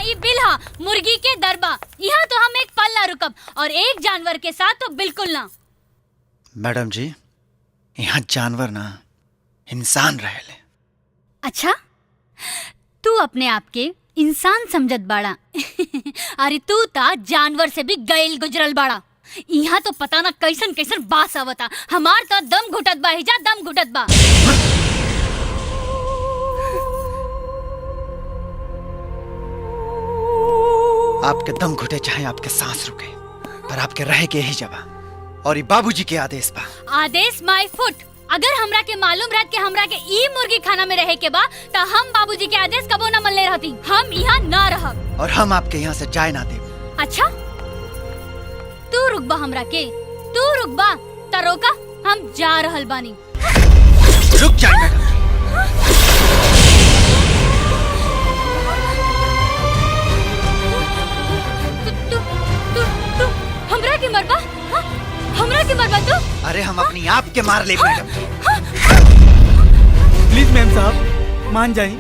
ये बिल्हा मुर्गी के दरबा। यहाँ तो हम एक पल ना रुकब और एक जानवर के साथ तो बिल्कुल ना। मैडम जी, यहाँ जानवर ना इंसान रहेले। अच्छा, तू अपने आप के इंसान समझत बाड़ा अरे तू ता जानवर से भी गैल गुजरल बाड़ा। यहाँ तो पता ना कैसन कैसन बास आवता। हमार तो दम घुटत बा, हिजा दम घुटत बा। आपके दम घुटे चाहे आपके सांस रुके, पर आपके रहे के यही जगह और ये बाबूजी के आदेश बा। आदेश माय फुट। अगर हमरा के मालूम रहत के हमरा के ई मुर्गी खाना में रहे के बा तो हम बाबूजी के आदेश कबो न मनले रहती। हम यहाँ ना रहब और हम आपके यहाँ से जाए ना दे। अच्छा, तू रुकबा हमरा के, तू रुकबा त रोका, हम जा रहल बानी। रुक जाए मैडम। तू हमरा के मरबा? हाँ? हमरा के मरबा तू? अरे हम अपनी आप के मार ले मैडम। प्लीज मैम साहब मान जाए,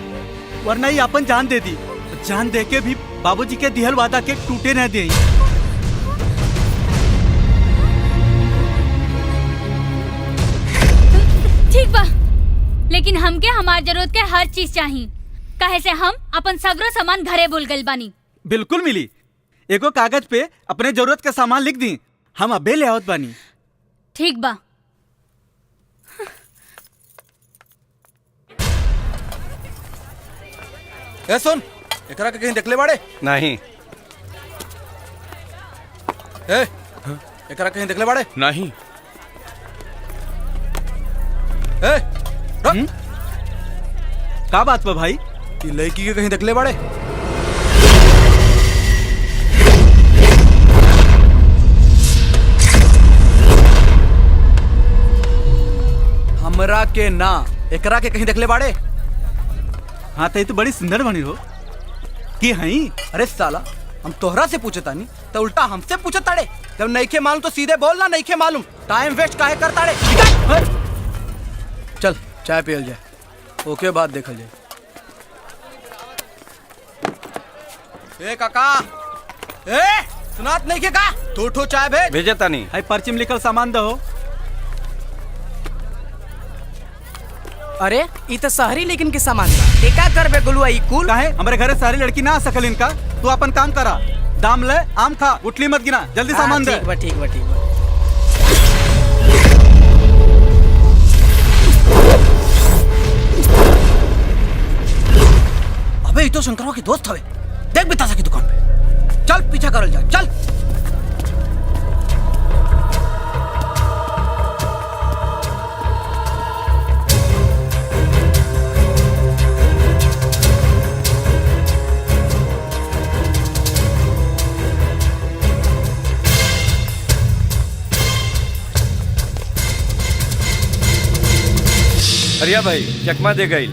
वरना ही अपन जान दे दी। जान दे के भी बाबूजी के दिहल वादा के टूटे न दे। ठीक बा, लेकिन हमके हमार जरूरत के हर चीज चाहिए। काहे से हम अपन सगरो सामान घरे भूल गइल बानी। बिल्कुल मिली। एगो कागज पे अपने जरूरत के सामान लिख दी, हम अबे ले आवत बानी। ठीक बा। ए सुन, एकरा के कहीं देखले बाड़े? नहीं। ए, एकरा कहीं देखले बाड़े? नहीं। ए, रुक। का बात बा भाई? ये लड़की के कहीं देखले बाड़े? हमरा के ना, एकरा के कहीं देखले बाड़े? हाँ तो बड़ी सुंदर बनी हो कि हई। अरे साला, हम तोहरा से पूछे तानी तो उल्टा हमसे पूछे ताड़े। जब नहीं के मालूम तो सीधे बोल ना, नहीं के मालूम। टाइम वेस्ट काहे कर ताड़े? चल चाय पियल जाए, ओके बाद देखल जाए। ए काका, ए सुनात नहीं के का? दो ठो चाय भेज। भेजे तानी। हई पर्ची में लिखल सामान दहो। अरे ई तो शहरी लेकिन के सामान बा। ते का करबे गुलुआ ई कुल? काहे हमारे घरे सारी लड़की ना आ सकल इनका। तू अपन काम करा, दाम ले, आम खा, उठली मत गिना, जल्दी सामान दे। ठीक बा ठीक बा ठीक बा। अबे ये तो शंकरवा के दोस्त हवे। देख बितासा की दुकान पे। चल पीछा करल जा, चल। अरिया भाई चकमा दे गई।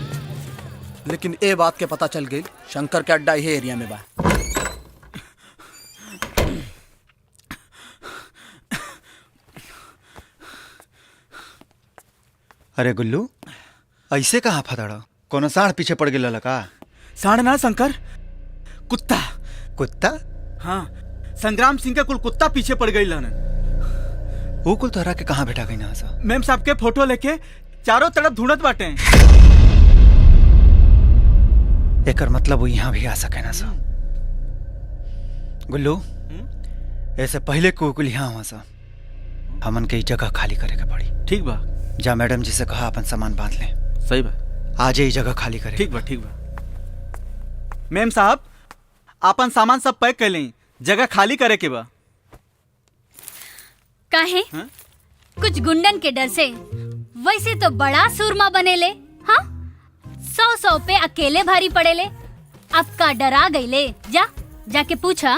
लेकिन ए बात के पता चल गई, शंकर के अड्डा ये एरिया में बा। अरे गुल्लू, ऐसे कहाँ फतड़ा? कोनो साढ़ पीछे पड़ गया का? साढ़ ना शंकर, कुत्ता। कुत्ता? हाँ, संग्राम सिंह के कुल कुत्ता पीछे पड़ गई लाने। वो कुल तोहरा के कहाँ बैठा गई ना सा? मैम साहब के फोटो लेके चारों तरफ ढूंढत बाटे। एकर मतलब वो यहाँ भी आ सके ना सा। गुल्लू, ऐसे पहले कुल यहाँ हुआ सा, हमन के जगह खाली करे के पड़ी। ठीक बा। जा मैडम जी से कहा अपन सामान बांध ले। सही बा। आज ही जगह खाली करे। ठीक बा ठीक बा। मैम साहब अपन सामान सब पैक कर लें, जगह खाली करे के बा। काहे? हाँ? कुछ गुंडन के डर से। वैसे तो बड़ा सूरमा बनेले। हाँ, 100 पे अकेले भारी पड़ेले। अब का डरा गईले? जा जाके पूछा।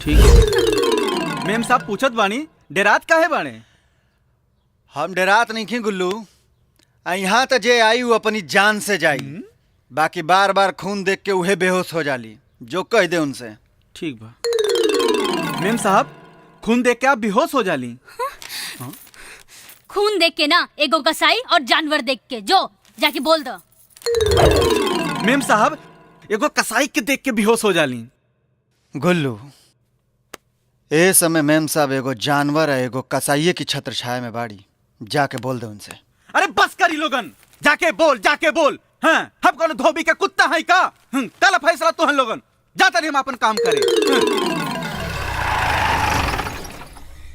ठीक। मैम साहब पूछत बानी, डेरात काहे बाने? हम डरात नहीं खी गुल्लू। यहाँ तो जे आई वो अपनी जान से जाई। बाकी बार बार खून देख के उहे बेहोश हो जाली, जो कह दे उनसे। ठीक बा। मैम साहब खून देख के आप बेहोश हो जाली। खून देख के ना, एगो कसाई और जानवर देख के। जो जाके बोल दो। मैम साहब एगो कसाई के देख के बेहोश हो जाली। गुल्लू, ए समय मैम साहब एगो जानवर है, एगो कसाईये की छत्र छाया में बाड़ी, जाके बोल दे उनसे। अरे बस करी लोगन, जाके बोल। हाँ, हम कौन धोबी के कुत्ता है का? कल फैसला तो हम लोगन जाता रही, हम अपन काम करे।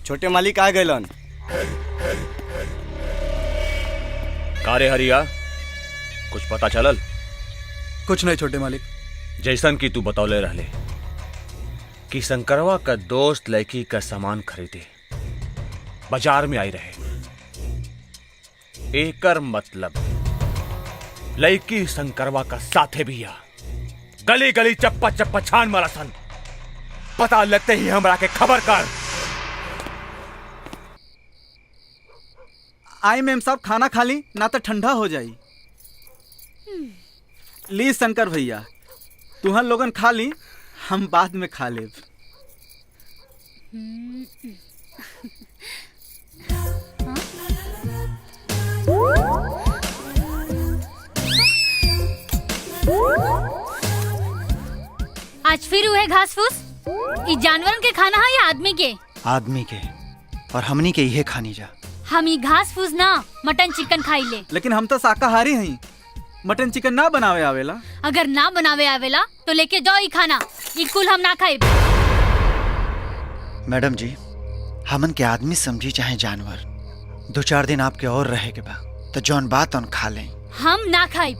छोटे मालिक आ गए। कारे हरिया, कुछ पता चलल? कुछ नहीं छोटे मालिक। जैसन की तू बतौले रहले कि शंकरवा का दोस्त लड़की का सामान खरीदे बाजार में आई रहे, एकर मतलब लड़की शंकरवा का साथे भी आ। गली गली चप्पा चप्पा छान मारा सन, पता लगते ही हमरा के खबर कर। आई मैम साहब, खाना खा ली ना तो ठंडा हो जाई। ली शंकर भैया, तुहन लोगन खा ली, हम बाद में खा लेब। आज फिर हुए घास फूस? ई जानवरन के खाना है या आदमी के? आदमी के, और हमनी के इहे खानी जा। हम ई घास फूस ना मटन चिकन खाई ले। लेकिन हम तो शाकाहारी हैं, मटन चिकन ना बनावे आवेला। अगर ना बनावे आवेला तो लेके जाओ ई खाना, ई कुल हम ना खाए। मैडम जी, हमन के आदमी समझी चाहे जानवर, 2-4 दिन आपके और रहे के बा, तो जौन बात उन खा लें। हम ना खाए।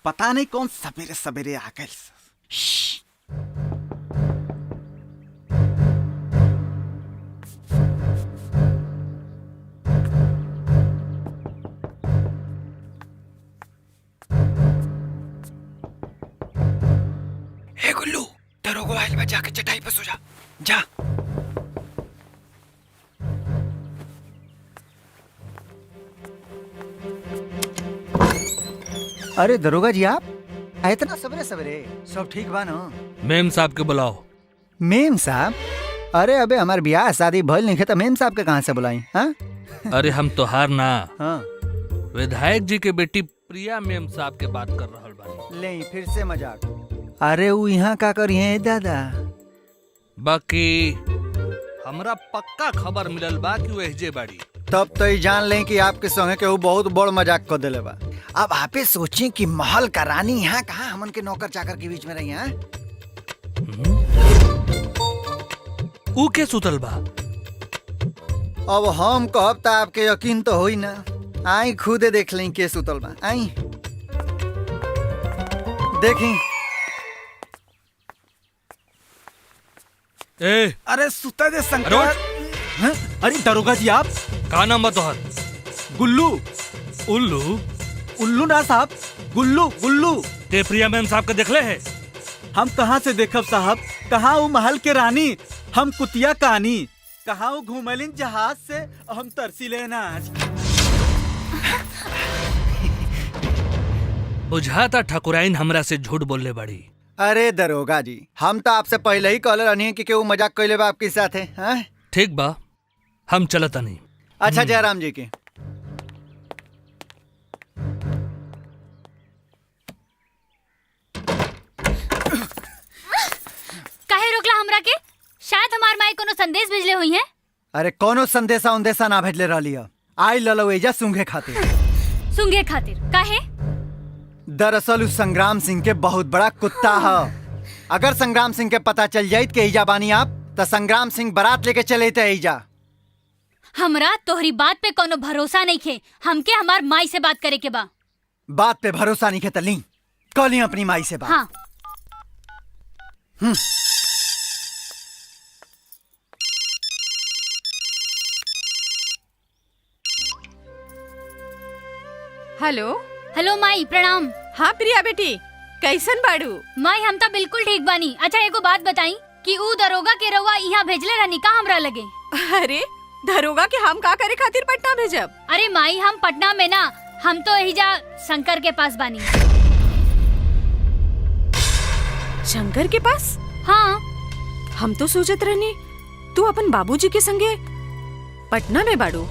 पता नहीं कौन सवेरे सवेरे आ गए। हे गुल्लू, दरोगा आइल बा, जाके चटाई पे सो जा। जा। अरे दरोगा जी, आप इतना सवेरे सवेरे? सब ठीक बा ना? मेम साहब के बुलाओ। मेम साहब? अरे अबे हमार ब्याह शादी भइल नहीं है, तो मेम साहब के कहाँ से बुलाई? हाँ? अरे हम तोहार ना, हाँ। विधायक जी के बेटी प्रिया मेम साहब के बात कर रहल बानी। ले फिर से मजाक। अरे वो यहाँ का करिए दादा? बाकी हमरा पक्का खबर मिलल बा कि वो एहजे बाड़ी। तब तो ये जान लें कि आपके संगे के वो बहुत बड़ मजाक कर दिले बा। अब आपे सोचें कि महल का रानी यहाँ कहाँ हमन के नौकर चाकर के बीच में रही हैं? ऊ के सुतल बा? अब हम कहब तो आपके यकीन तो होई ना। आई खुदे देख लें के सुतल बा। आई देखी। ए, अरे सुता दे शंकर। अरे अरे दरोगा जी, आप? का नाम बा तोहर? गुल्लू। उल्लू? उल्लू ना साहब, गुल्लू गुल्लू। ते प्रिया मैम साहब के देखले है? हम कहाँ से देखब साहब? कहाँ वो महल के रानी, हम कुतिया कहानी। कहाँ वो घूमलिन जहाज से, हम तरसी लेना। बुझाता ठकुराइन हमरा से झूठ बोलले बाड़ी। अरे दरोगा जी, हम तो आपसे पहले ही कहले रहनी कि वो मजाक कैले बा आपके साथ है। हाँ? ठीक बा, हम चलता नहीं। अच्छा जयराम जी की। काहे रोकला हमरा के? शायद हमार माई कोनो संदेश भेजले हुई है। अरे कोनो संदेशा उन्देशा ना भेजले रहली है। आई ललो एजा सूंघे खातिर। सूंघे खातिर? काहे? दरअसल उस संग्राम सिंह के बहुत बड़ा कुत्ता है। अगर संग्राम सिंह के पता चल जाये कि एजा बानी आप, तो संग्राम सिंह बारात लेके चले थे एजा। हमरा तोहरी बात पे कोनो भरोसा नहीं खे। हमके हमार माई से बात करे के बा। बात पे भरोसा नहीं खे तो ली कल अपनी माई से बात। हाँ। हेलो। हेलो माई, प्रणाम। हाँ प्रिया बेटी, कैसन बाड़ू? माई हम तो बिल्कुल ठीक बानी। अच्छा एगो बात बताई कि ऊ दरोगा के रउआ यहाँ भेजले रहनी का हमरा लगे? अरे दरोगा के हम का करे खातिर पटना भेजब? अरे माई हम पटना में ना, हम तो एहिजा शंकर के पास बानी। शंकर के पास? हाँ। हम तो सोचत रहनी तू अपन बाबूजी के संगे पटना में बाड़ू।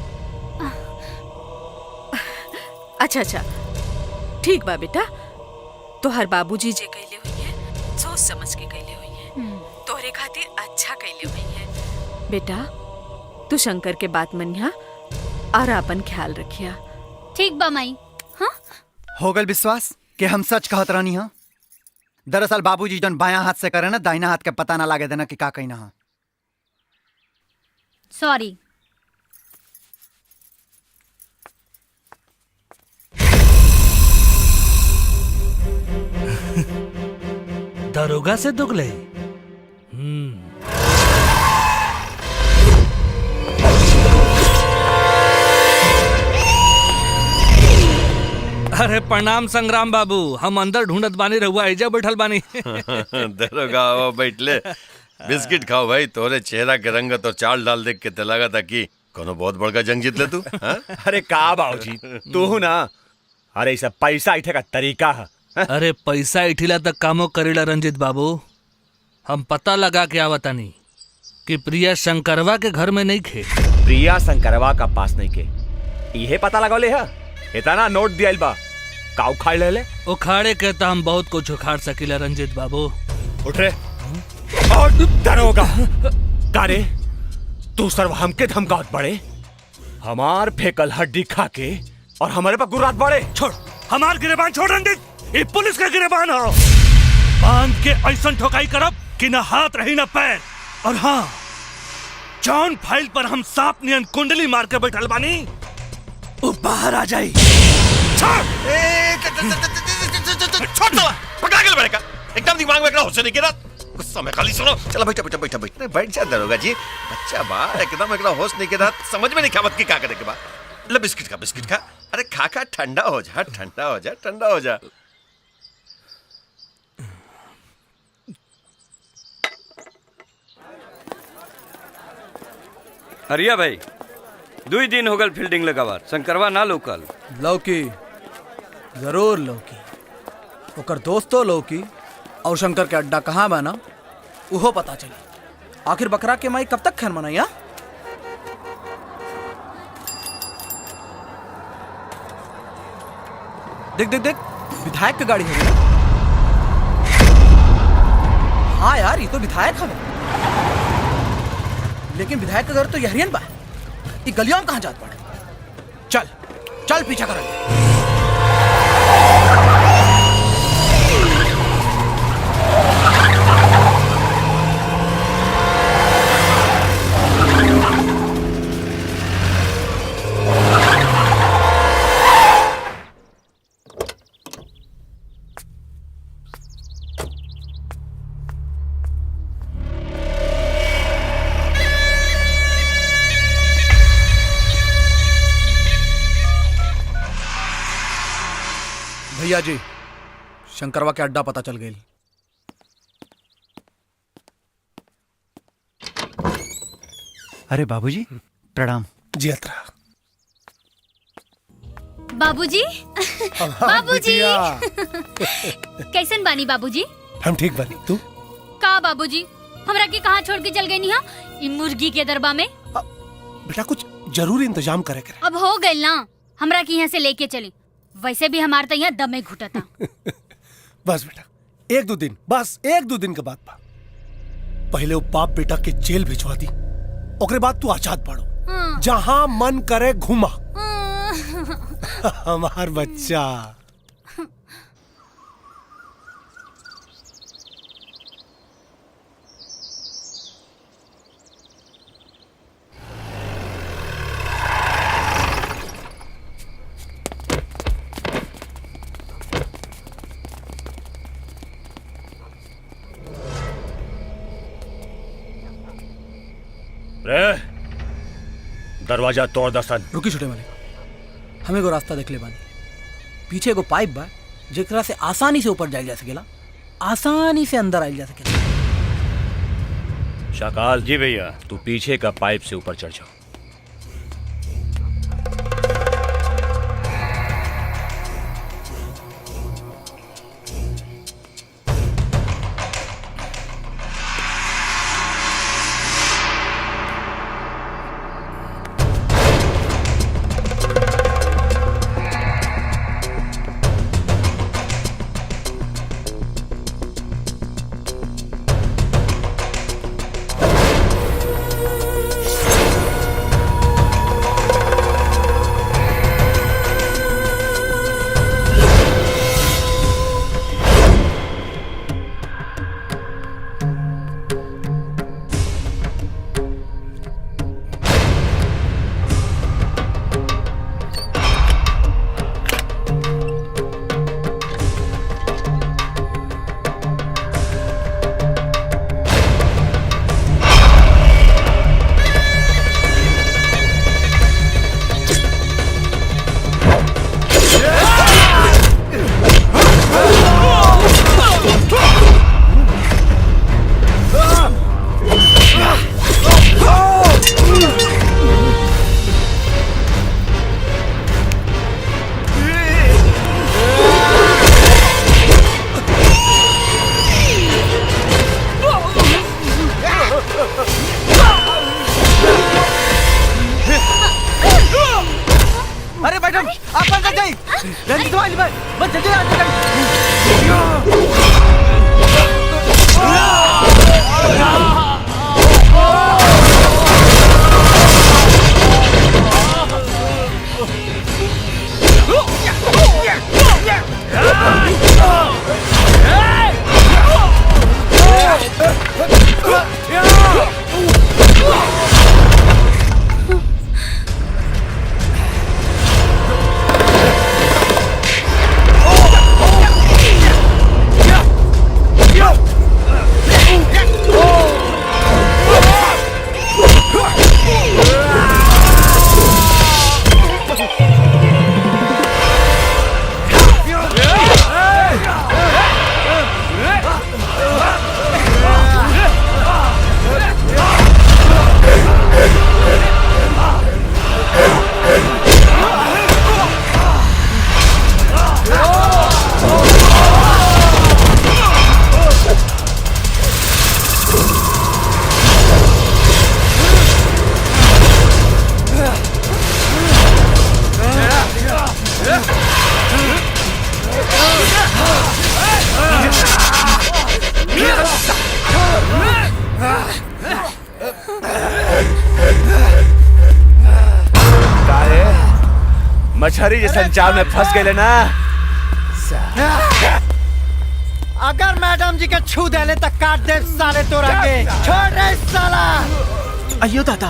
अच्छा ठीक बा बेटा, तोहर बाबूजी जे कैले हुई है सोच समझ के कैले हुई है, तोहरे खातिर अच्छा कैले हुई है। बेटा तू शंकर के बात मनिया और अपन ख्याल रखिया। ठीक बा माई। हाँ हो गल विश्वास कि हम सच कहत रहनी हा? दरअसल बाबूजी जन बायां हाथ से करे ना, दाहिना हाथ के पता ना लागे देना कि का कहना हा। सॉरी। दरोगा से दुगले। अरे प्रणाम संग्राम बाबू, हम अंदर ढूंढत बानी, रहुआ एजा बैठल बानी। दरोगा आओ बैठले, बिस्किट खाओ भाई। तोरे चेहरा के रंगत और चाल डाल देख के ते लगा था कि कोनो बहुत बड़का जंग जीत ले तू। अरे का बाबूजी तू ना, अरे सब पैसा इठे का तरीका है। अरे पैसा इठिला तक कामो करेला रंजित बाबू। हम पता लगा के आवतानी कि प्रिया शंकरवा के घर में नहीं खे। प्रिया शंकरवा का पास नहीं के इहे पता लगौले है। इतना नोट दिया बा का उखाड़ ले? उखाड़े के तो हम बहुत कुछ उखाड़ सकीला रंजित बाबू। उठ रे। और दरोगा का रे, तू सर्व हमके धमकावत बड़े, हमार फेकल हड्डी खा के और हमारे पर गुर्रात बड़े। छोड़ हमार गिरेबान, छोड़ रंजित, ये पुलिस का गिरेबान हो। बांध के ऐसा ठोकाई करब कि न हाथ रही न पैर। और हाँ, जॉन फाइल पर हम सांप नियन कुंडली मार के बैठल बानी, वो बाहर आ जाई। छोड़ दो, पकड़ा के बैठेगा एकदम दिमाग में इतना होश नहीं गिरा। गुस्सा में खाली सुनो। चलो बैठा बैठा बैठा बैठा बैठ जा दरोगा जी। बच्चा बा एकदम इतना होश नहीं गिरा, समझ में नहीं खावत की क्या करे के बा। ले बिस्किट खा, बिस्किट खा। अरे खा खा, ठंडा हो जा, ठंडा हो जा, ठंडा हो जा। हरिया भाई, 2 दिन हो गल फील्डिंग लगावार, शंकरवा ना लोकल। लौकी जरूर लौकी, ओकर दोस्तों लौकी और शंकर के अड्डा कहाँ बा ना उहो पता चली। आखिर बकरा के माई कब तक खैर मनाई? देख देख देख, विधायक की गाड़ी है। हाँ यार, ये तो विधायक है, लेकिन विधायक का घर तो यहरियन बा। ये गलियों में कहाँ जात पड़े? चल चल पीछा कर। भैया जी, शंकरवा के अड्डा पता चल गई। अरे बाबूजी प्रणाम। जियत्रा बाबूजी। बाबूजी कैसन बानी बाबूजी? हम ठीक बानी, तू? का बाबूजी हमरा के कहाँ छोड़ के चल गई निहा इ मुर्गी के दरबा में? बेटा कुछ जरूर इंतजाम करे करे। अब हो गई ना, हमरा के यहाँ से लेके चली। वैसे भी हमार तो यहाँ दमे घुटा था। बस बेटा 1-2 दिन, बस 1-2 दिन के बाद बा। पहले वो बाप बेटा के जेल भिजवा दी, ओकरे बाद तू आजाद पड़ो, जहां मन करे घुमा। हमार बच्चा। दरवाजा तोड़ दसन। रुकी छोटे मालिक, हमें को रास्ता देख ले बानी। पीछे एगो पाइप बा, जेकरा से आसानी से ऊपर जाइल जा सकेला, आसानी से अंदर आइल जा सकेला। शाकाल जी भैया। तू पीछे का पाइप से ऊपर चढ़ जाओ। अरे मैडम आप बस जाइए, रंजित भाई बस जल्दी मछली जैसा जाल में फंस गए ना। अगर मैडम जी के छू देले तक काट दे साले तोरा के। छोड़ रे साला। अयो दादा।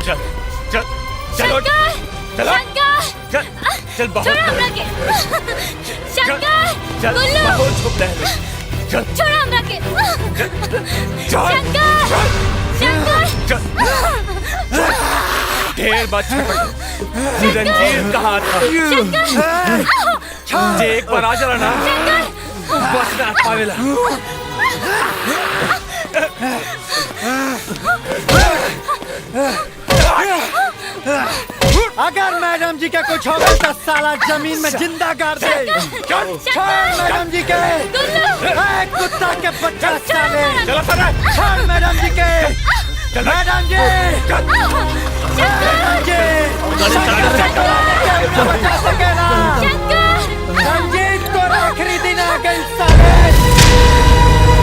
चल चल चलो चलो चल चल बहुत चल बहुत छुप ले चल छोड़ हमरा के चल ढेर बात रंजीर कहाँ था? एक बार आ जरा ना बस ना पावेला। अगर मैडम जी के कुछ हो गया तो साला जमीन में जिंदा गाड़ दे। छोड़ मैडम जी के। कुत्ता के बच्चा साले। छोड़ मैडम जी के। मैडम जी